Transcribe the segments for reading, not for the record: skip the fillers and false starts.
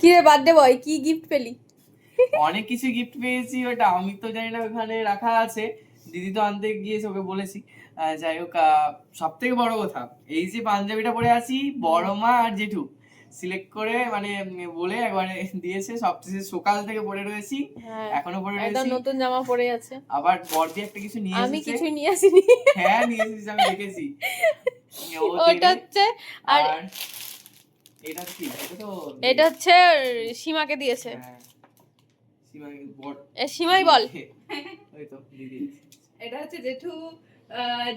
কি রে birthday boy, কি গিফট পেলি? অনেক কিছু গিফট পেয়েছি, ওটা আমি তো জানি না, ওখানে রাখা আছে, দিদি তো আনতে গিয়েছে, ওকে বলেছি। যাই হোক, সব থেকে বড় কথা, এই যে পাঞ্জাবিটা পরে আছি, বড় মা আর জেঠু সিলেক্ট করে মানে বলে একবারে দিয়েছে। সবচেয়ে সকাল থেকে পরে রয়েছি, এখনো পরে রয়েছি। নতুন জামা পরে আছে। আবার বর্দি একটা কিছু নিয়ে এসেছে। আমি কিছু নিয়ে আসিনি। হ্যাঁ নিয়ে এসেছিস, আমি দেখেছি। ওটা হচ্ছে, আর এটা কি? এটা হচ্ছে সীমাকে দিয়েছে। হ্যাঁ, সীমাই বল। ওই তো দিদি। এটা হচ্ছে জেঠু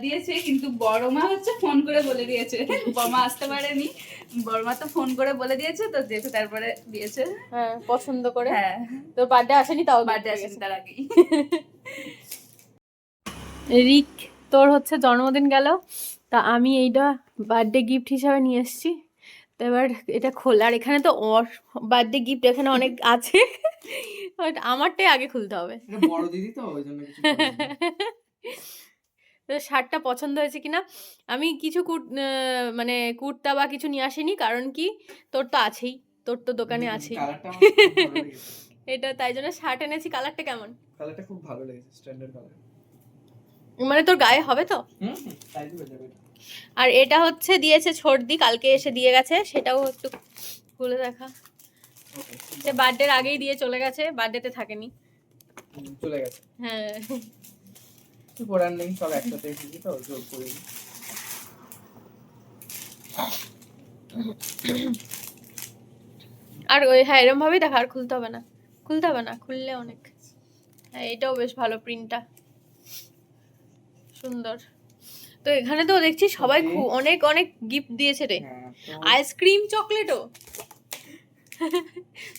দিয়েছে, কিন্তু বড় মা হচ্ছে ফোন করে বলে দিয়েছে। বড় মা আসতে পারেনি, বড় মা তো ফোন করে বলে দিয়েছে, তো জেঠু তারপরে দিয়েছে। হ্যাঁ, পছন্দ করে। হ্যাঁ, তোর বার্থডে আসেনি, তাও বার্থডে আসেনি তার আগেই। রিক, তোর হচ্ছে জন্মদিন গেল, তা আমি এইটা বার্থডে গিফট হিসাবে নিয়ে এসেছি। তো এবার এটা খোল, আর এখানে তো ওর বার্থডে গিফট এখানে অনেক আছে, বাট আমারটাই আগে খুলতে হবে। বড় দিদি তো ওই জন্য কিছু তো শার্টটা পছন্দ হয়েছে কিনা, আমি কিছু মানে কুর্তা বা কিছু নিয়ে আসিনি, কারণ কি তোর তো আছেই, তোর তো দোকানে আছেই। এটা তাই জন্য শার্ট এনেছি। কালারটা কেমন? কালারটা খুব ভালো লেগেছে, স্ট্যান্ডার্ড কালার। মানে তোর গায়ে হবে তো? তাই দিবে যাবে। আর এটা হচ্ছে দিয়েছে ছোটদি, কালকে এসে দিয়ে গেছে, সেটাও একটু খুলে দেখা। সে বার্থডের আগেই দিয়ে চলে গেছে, বার্থডেতে থাকেনি। চলে গেছে। হ্যাঁ, কি করার নেই, সব একসাথে এসেছি তো, জোর করে। আর ওই হ্যাঁ এরকম ভাবেই দেখা, আর খুলতে হবে না, খুলতে হবে না, খুললে অনেক। হ্যাঁ, এটাও বেশ ভালো, প্রিন্টটা সুন্দর। তো এখানে তো দেখছি সবাই অনেক অনেক গিফট দিয়েছে রে। আইসক্রিম, চকলেটও।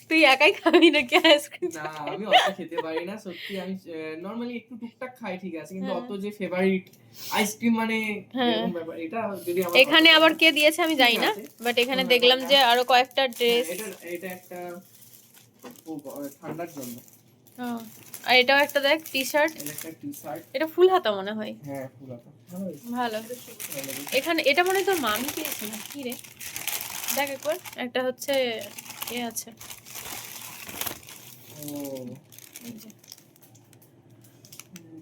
তুই একাই খাবি নাকি আইসক্রিম? না, আমি অত খেতে পারি না সত্যি। আমি নরমালি একটু টুকটাক খাই, ঠিক আছে, কিন্তু অত যে ফেভারিট আইসক্রিম মানে এরকম ব্যাপার। এটা যদি আমার এখানে আবার কে দিয়েছে আমি জানি না, বাট এখানে দেখলাম যে আরো কয়েকটা ড্রেস। এটা একটা ঠান্ডার জন্য। আর এটাও একটা দেখ, টি শার্ট। এটা একটা টি শার্ট, এটা ফুল হাতা মনে হয়। হ্যাঁ ফুল হাতা, ভালো। এখানে এটা মনে হয় তোর মামি দিয়েছে না কি রে, দেখ একবার। একটা হচ্ছে এ আছে, ও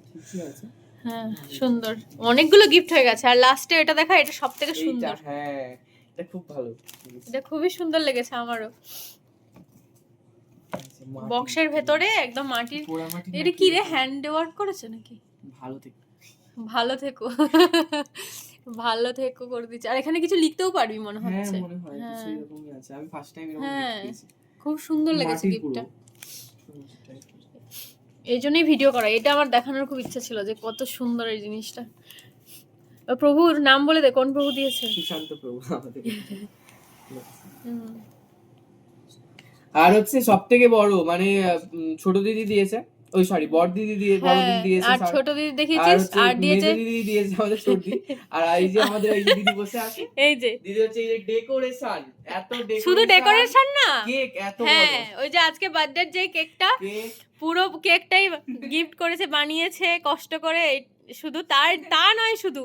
ঠিকই আছে। হ্যাঁ সুন্দর, অনেকগুলো গিফট হয়ে গেছে। আর লাস্টে এটা দেখা, এটা সবথেকে সুন্দর। হ্যাঁ, এটা খুব ভালো, এটা খুবই সুন্দর লেগেছে আমারও। বক্সের ভেতরে একদম মাটির। এটা কি রে, হ্যান্ড ওয়ার্ক করেছে নাকি? ভালো থেকে ভালো থেকো, ভালো থেকো করে দিচ্ছে। আর এখানে কিছু লিখতেও পারবি মনে হচ্ছে। হ্যাঁ মনে হয় কিছু এরকমই আছে। আমি ফার্স্ট টাইম এরকম দেখেছি। খুব সুন্দর লেগেছে গিফটটা, এই জন্যই ভিডিও করা। এটা আমার দেখানোর খুব ইচ্ছা ছিল যে কত সুন্দর এই জিনিসটা। প্রভুর নাম বলে দে, কোন প্রভু দিয়েছে? সুশান্ত প্রভু আমাদের। আর হচ্ছে সবথেকে বড় মানে ছোট দিদি দিয়েছে, ওই সরি বড় দিদি দিয়ে, বড় দিদি দিয়েছে, আর ছোট দিদি দেখিয়েছিস, আর দিয়েছে দিদি দিয়েছে আমাদের ছোট দিদি। আর এই যে আমাদের এই যে দিদি বসে আছে, এই যে দিদি হচ্ছে এই যে ডেকোরেশন, এত ডেকোরেশন, শুধু ডেকোরেশন না, কেক এত বড়। হ্যাঁ, ওই যে আজকে বার্থডের যে কেকটা, পুরো কেকটাই গিফট করেছে, বানিয়েছে কষ্ট করে। শুধু তা নয়, শুধু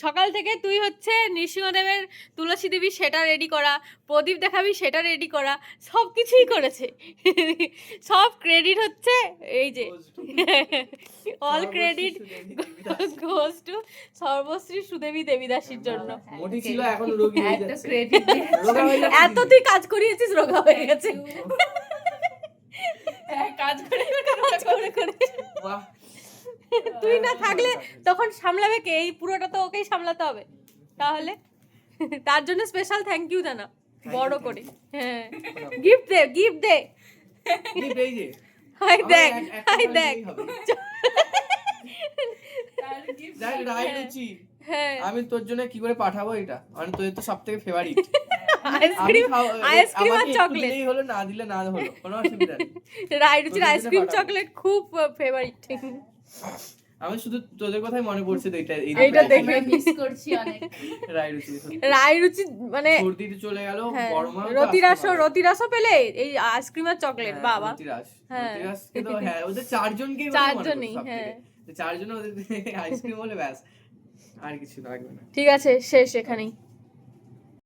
সকাল থেকে তুই হচ্ছে নৃসিংহদেবের তুলসী দেবী সেটা রেডি করা, প্রদীপ দেখাবি সেটা রেডি করা, সব কিছুই করেছে। সব ক্রেডিট হচ্ছে এই যে, all credit goes to Sarbashri Sudevi দেবীদাসীর জন্য। মোটি ছিল, এখন রোগী হয়ে যাচ্ছে। এত তুই কাজ করিয়েছিস, রোগা হয়ে গেছে কাজ করে করে। তুই না থাকলে তখন সামলাবে কে? এই পুরোটা তো ওকেই সামলাতে হবে। তাহলে তার জন্য স্পেশাল থ্যাংক ইউ জানা, বড় করে। হ্যাঁ, গিফট দে, গিফট দে। এই যে হাই দেখ, হাই দেখ। হ্যাঁ, আমি তোর জন্য কি করে পাঠাবো এটা, মানে তোর তো সবথেকে ফেভারিট আইসক্রিম আর চকলেট হলো, না দিলে না হলো, কোনো অসুবিধা নেই। রায়রুচির আইসক্রিম চকলেট খুব ফেভারিট। আমি শুধু তোদের কথাই মনে পড়ছে তো, এইটা দেখে মিস করছি অনেক। রায়রুচি মানে সর্দিতে চলে গেল, বড় মা রতিরাসও পেলে এই আইসক্রিম আর চকলেট। বাবা, রতিরাস কে তো, হ্যাঁ ওদের চারজনই, হ্যাঁ চারজন, ওদের আইসক্রিম হলে ব্যাস, আর কিছু লাগবে না। ঠিক আছে, শেষ এখানেই।